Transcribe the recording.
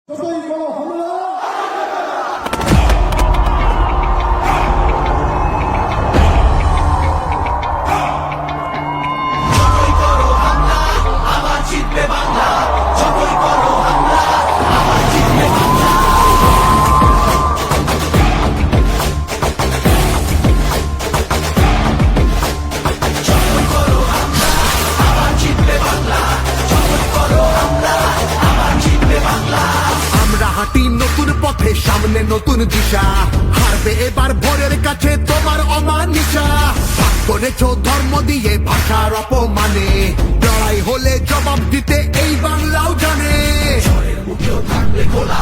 যতই বড় হামলা হাঁটি নতুন পথে, সামনে নতুন দিশা। হারবে এবার ভোরের কাছে তোমার অমানিসা। ভাগ করেছ ধর্ম দিয়ে ভাষার অপমানে, লড়াই হলে জবাব দিতে এই বাংলাও জানে। থাকলে খোলা